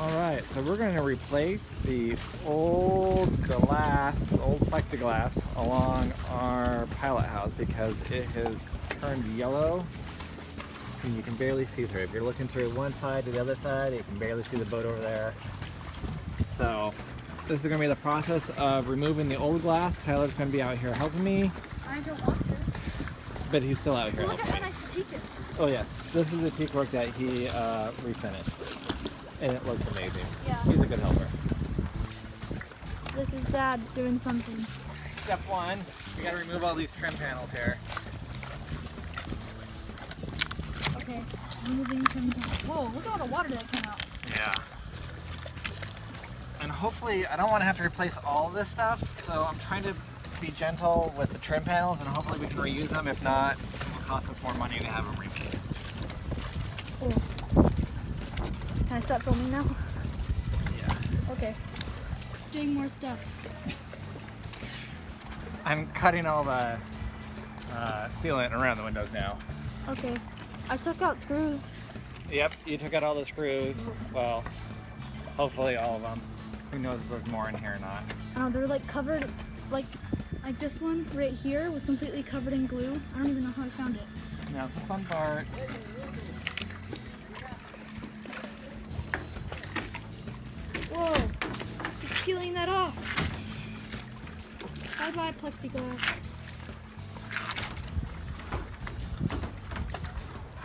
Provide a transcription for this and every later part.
Alright, so we're going to replace the old plexiglass along our pilot house because it has turned yellow and you can barely see through it. If you're looking through one side to the other side, you can barely see the boat over there. So this is going to be the process of removing the old glass. Tyler's going to be out here helping me. I don't want to. But he's still out here Look helping at how me. nice the teak is. Oh yes, this is the teak work that he refinished. And it looks amazing. Yeah. He's a good helper. This is Dad doing something. Step one, we gotta remove all these trim panels here. Okay, removing trim panels. Whoa, look at all the water that came out. Yeah. And hopefully, I don't want to have to replace all of this stuff, so I'm trying to be gentle with the trim panels and hopefully we can reuse them. If not, it will cost us more money to have them remade. Oh. Can I start filming now? Yeah. Okay. Doing more stuff. I'm cutting all the sealant around the windows now. Okay. I took out screws. Yep, you took out all the screws. Well, hopefully all of them. Who knows if there's more in here or not. Oh, they're like covered, like this one right here was completely covered in glue. I don't even know how I found it. Now it's the fun part. Whoa, just peeling that off. Bye-bye, plexiglass.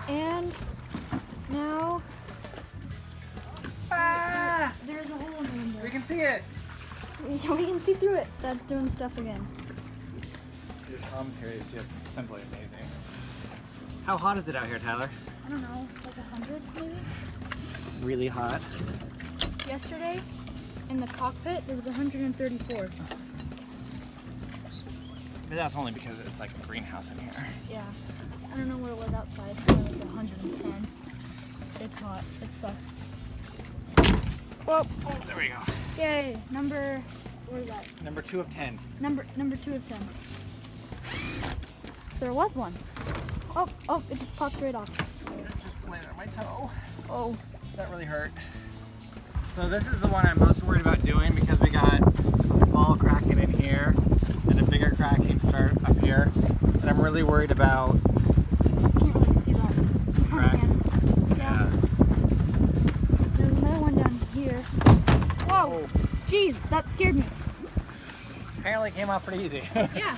And now there's a hole in the window. We can see it! We can see through it. That's doing stuff again. Your commentary is just simply amazing. How hot is it out here, Tyler? I don't know, like 100 maybe? Really hot. Yesterday in the cockpit there was 134. But that's only because it's like a greenhouse in here. Yeah. I don't know what it was outside, but it was 110. It's hot. It sucks. Whoa. Oh, there we go. Yay. Number, what is that? Number 2 of 10. Number 2 of 10. There was one. Oh, it just popped right off. It just landed on my toe. Oh. That really hurt. So this is the one I'm most worried about doing because we got some small cracking in here and a bigger cracking start up here. And I'm really worried about Can't really see that. crack. Yeah. There's another one down here. Whoa. Oh. Jeez, that scared me. Apparently came out pretty easy. Yeah.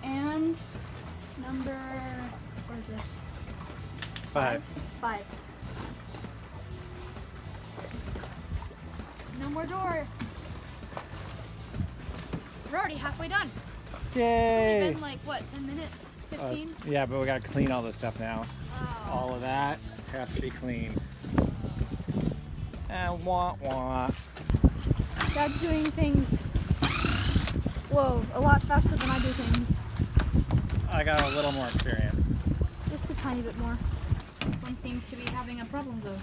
And number, what is this? 5. 5. No more door. We're already halfway done. It's Yay! only been like, what, 10 minutes? 15? Yeah, but we gotta clean all this stuff now. Oh. All of that has to be cleaned. And wah wah. Dad's doing things, whoa, a lot faster than I do things. I got a little more experience. Just a tiny bit more. This one seems to be having a problem though.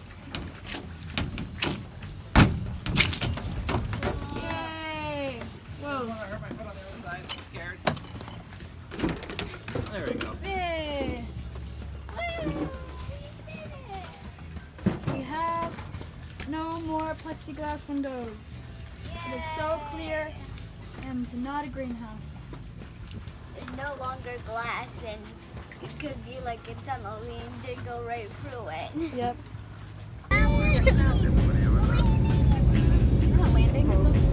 Yay! Whoa. I hurt my foot on the other side. I'm scared. There we go. Yay! We have no more plexiglass windows. It is so clear and not a greenhouse. It's no longer glass and it could be like a tunnel. We did go right through it. Yep. We're not landing. No, we're leaving.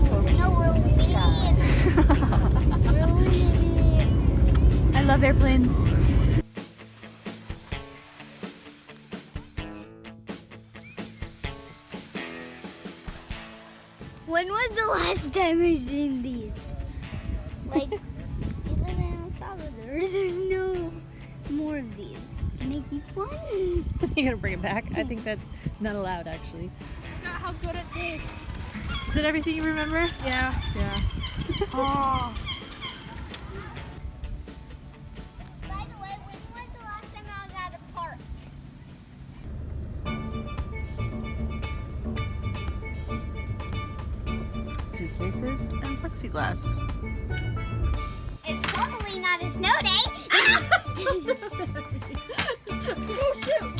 We're leaving. I love airplanes. When was the last time I seen these? Like, we live in El Salvador. There's no more of these. Can I keep one? You gonna bring it back? I think that's not allowed, actually. Not how good it tastes. Is it everything you remember? Yeah. Yeah. Oh. By the way, when was the last time I was at a park? Suitcases and plexiglass. It's totally not a snow day. Ah! Oh shoot!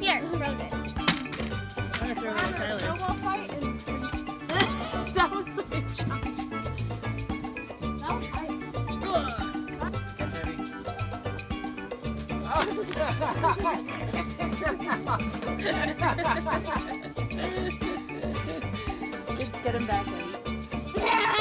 Here, throw this. I'm gonna throw it at Tyler. Snowball fight and That was like a shock. that was ice. Get him back, buddy.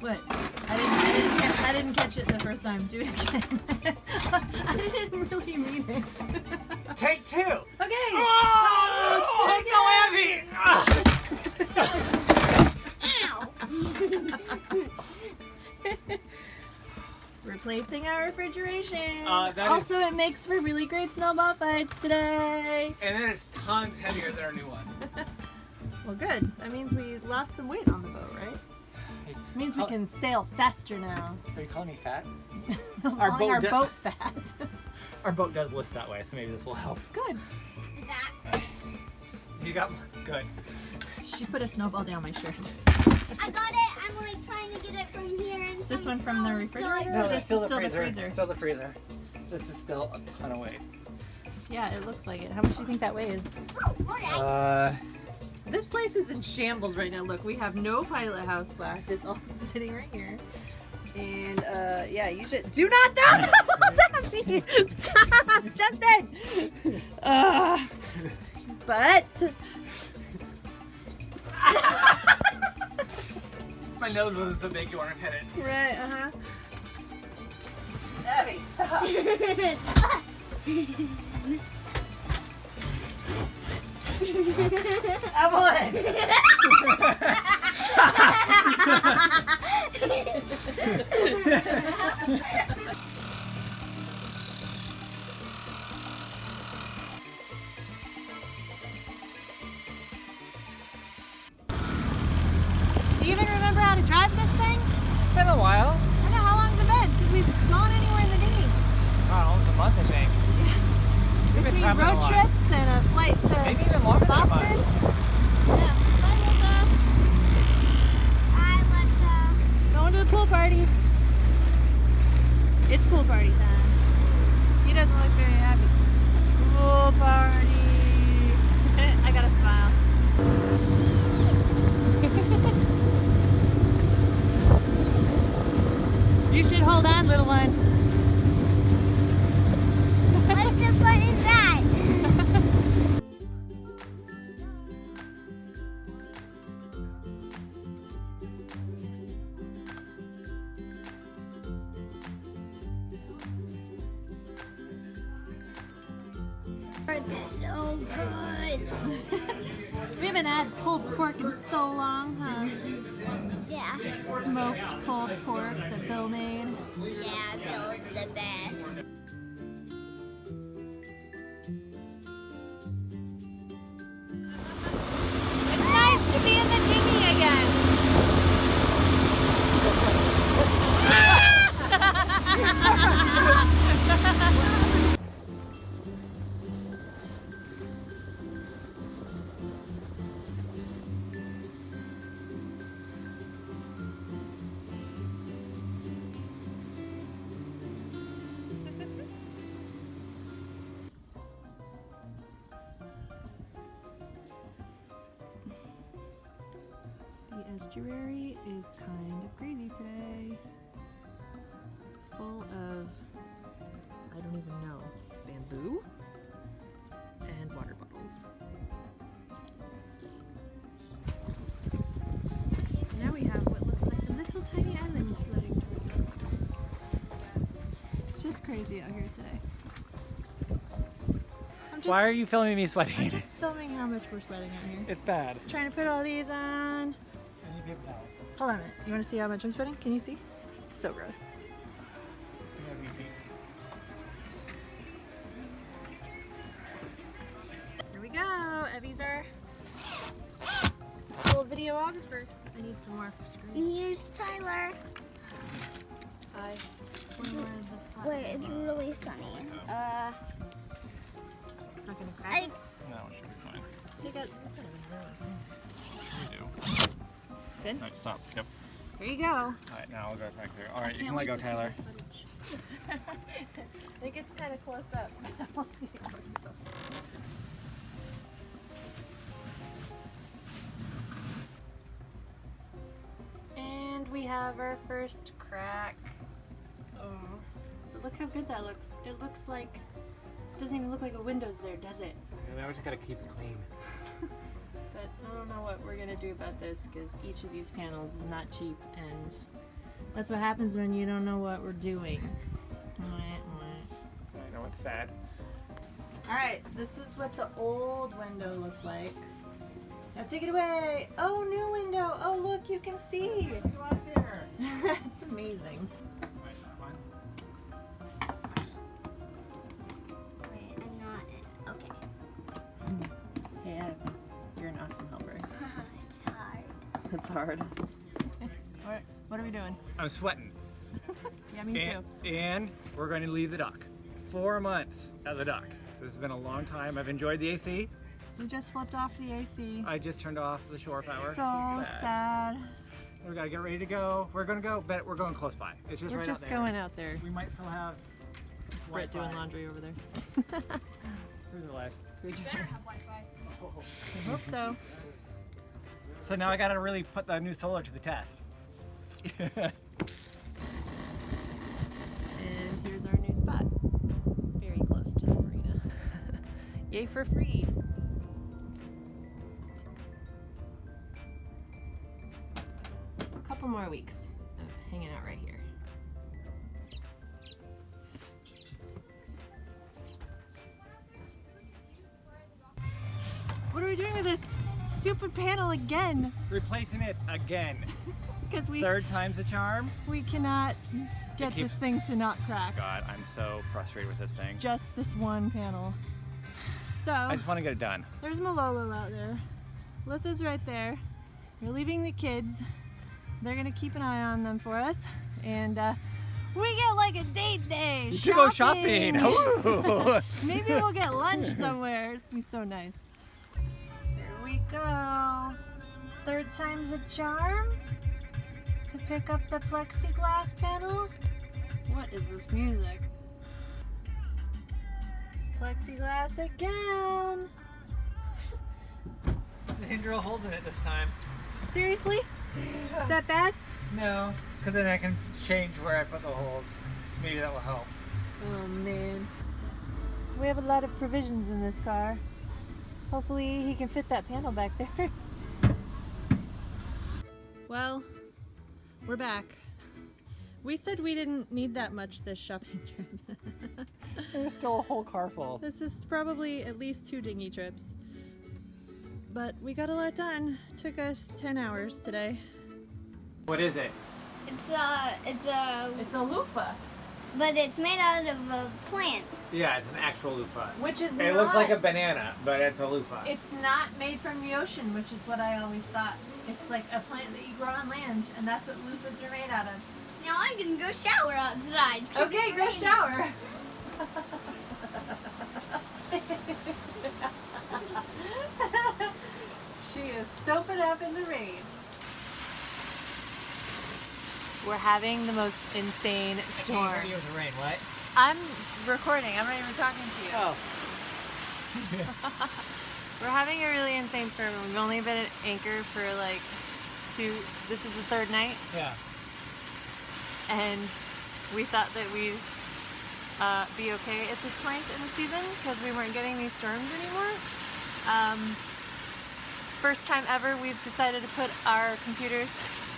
What? I didn't catch it the first time. Do it again. I didn't really mean it. Take two. Okay. Oh, it's so heavy. Replacing our refrigeration. That Also, it makes for really great snowball fights today. And then it's tons heavier than our new one. Well, good. That means we lost some weight on the boat, right? It means we can sail faster now. Are you calling me fat? Our boat do- boat fat. Our boat does list that way, so maybe this will help. Good. You got good. She put a snowball down my shirt. I got it. I'm like trying to get it from here. And Is this one from the refrigerator? No, This that's still is the still freezer. the freezer. Still the freezer. This is still a ton of weight. Yeah, it looks like it. How much do you think that weighs? Oh, alright. This place is in shambles right now. Look, we have no pilot house glass. It's all sitting right here. And yeah, you should do not throw snowballs at me. Stop, Justin. But My nose wasn't so big you want to hit it. right, Abby, stop. Evelyn! do you even remember how to drive this thing? It's been a while. I know, how long's it been since we've gone anywhere in the dinghy? Oh, almost a month, I think. We've been Between traveling a road lot. trips and a flight to Maybe even longer than a Boston. month. Yeah. Bye, Melissa. Hi, Lisa. Going to the pool party. It's pool party time. He doesn't look very happy. Pool party. I got a smile. You should hold on, little one. What's the fun in that? So good. We haven't had pulled pork in so long, huh? Yeah. Smoked pulled pork that Bill made. Yeah, Bill's the best. It's nice to be in the dinghy again. The estuary is kind of crazy today. Full of, I don't even know, bamboo and water bubbles. Now we have what looks like a little tiny island floating towards us. It's just crazy out here today. I'm just, Why are you filming me I'm sweating? just filming how much we're sweating out here. It's bad. Trying to put all these on. I need paper towels. Hold on a minute. You want to see how much I'm sweating? Can you see? It's so gross. Evie's our little videographer. I need some more for screws. Here's Tyler. Hi. Wait, it's really sunny. It's not gonna crack. No, it should be fine. You got We do. Good? Alright, stop. Yep. Here you go. Alright, now I'll go back there. Alright, you can let go, Tyler. I think it's kind of close up. We'll see. And we have our first crack. Oh, but look how good that looks. It looks like, it doesn't even look like a window's there, does it? Yeah, now we just gotta keep it clean. But I don't know what we're gonna do about this because each of these panels is not cheap, and that's what happens when you don't know what we're doing. I know it's sad. Alright, this is what the old window looked like. Now take it away! Oh, new window! Oh, look, you can see! It's amazing. Alright, that one. Wait, I'm not. Okay. Hey, you're an awesome helper. It's hard. That's hard. What are we doing? I'm sweating. Yeah, me too. And we're going to leave the dock. 4 months at the dock. This has been a long time. I've enjoyed the AC. We just flipped off the AC. I just turned off the shore power. So sad. We gotta get ready to go. We're gonna go, but we're going close by. It's just We're right just out there. going out there. We might still have Brett Wi-Fi. doing laundry over there. Through the life. Better have Wi-Fi. I hope so. So now I gotta really put the new solar to the test. And here's our new spot. Very close to the marina. Yay for free. A couple more weeks of hanging out right here. What are we doing with this stupid panel again? Replacing it again. Because we 3rd time's a charm. cannot get keeps- this thing to not crack. God, I'm so frustrated with this thing. Just this one panel. So I just want to get it done. there's Malolo out there. Litha's right there. We're leaving the kids. They're gonna keep an eye on them for us, and we get like a date day. To go shopping. Ooh. Maybe we'll get lunch somewhere. It's gonna be so nice. There we go. 3rd time's a charm to pick up the plexiglass panel. What is this music? Plexiglass again. They didn't drill holes in it this time. Seriously? Is that bad? No, because then I can change where I put the holes. Maybe that will help. Oh man. We have a lot of provisions in this car. Hopefully he can fit that panel back there. Well, we're back. We said we didn't need that much this shopping trip. There's still a whole car full. This is probably at least 2 dinghy trips. But we got a lot done. Took us 10 hours today. What is it? It's a, It's a loofah. but it's made out of a plant. Yeah, it's an actual loofah. Which is It looks like a banana, but it's a loofah. It's not made from the ocean, which is what I always thought. It's like a plant that you grow on land, and that's what loofahs are made out of. Now I can go shower outside. Okay, go shower. She is soaping up in the rain. We're having the most insane storm. I can't hear you with the rain. What? I'm recording. I'm not even talking to you. Oh. We're having a really insane storm. We've only been at anchor for like 2. This is the 3rd night, Yeah. and we thought that we'd be okay at this point in the season because we weren't getting these storms anymore. First time ever we've decided to put our computers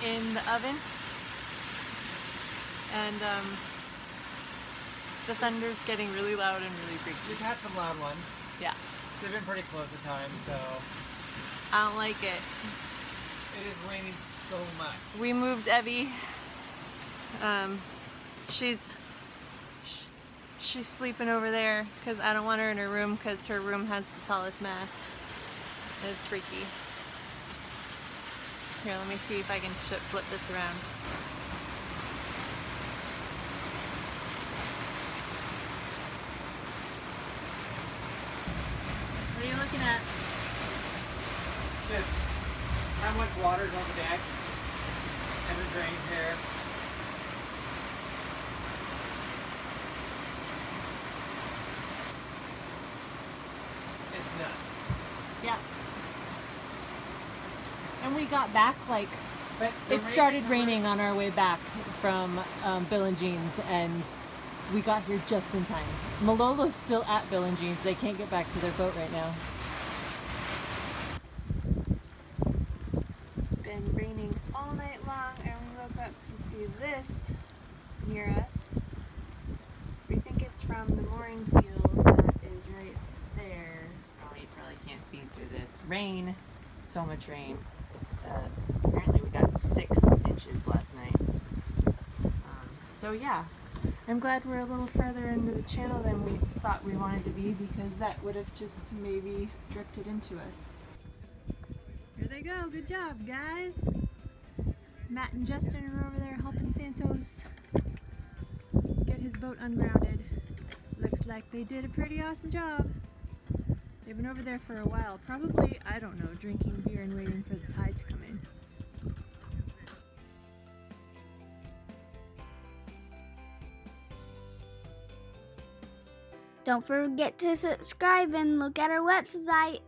in the oven, and the thunder's getting really loud and really freaky. We've had some loud ones. Yeah, They've been pretty close at times, so I don't like it. it is raining so much. We moved Evie. She's sleeping over there because I don't want her in her room because her room has the tallest mast. It's freaky. Here, let me see if I can flip this around. What are you looking at? Just how much water's on the deck and the drains here. It's nuts. Yeah. And we got back like, But the it started raining on our way back from Bill and Jean's, and we got here just in time. Malolo's still at Bill and Jean's. They can't get back to their boat right now. It's been raining all night long, and we woke up to see this near us. We think it's from the mooring field that is right there. Oh, you probably can't see through this. Rain. So much rain. Apparently we got 6 inches last night. So yeah, I'm glad we're a little further into the channel than we thought we wanted to be, because that would have just maybe drifted into us. Here they go. Good job, guys. Matt and Justin are over there helping Santos get his boat ungrounded. Looks like they did a pretty awesome job. They've been over there for a while, probably, I don't know, drinking beer and waiting for the tide to come in. Don't forget to subscribe and look at our website.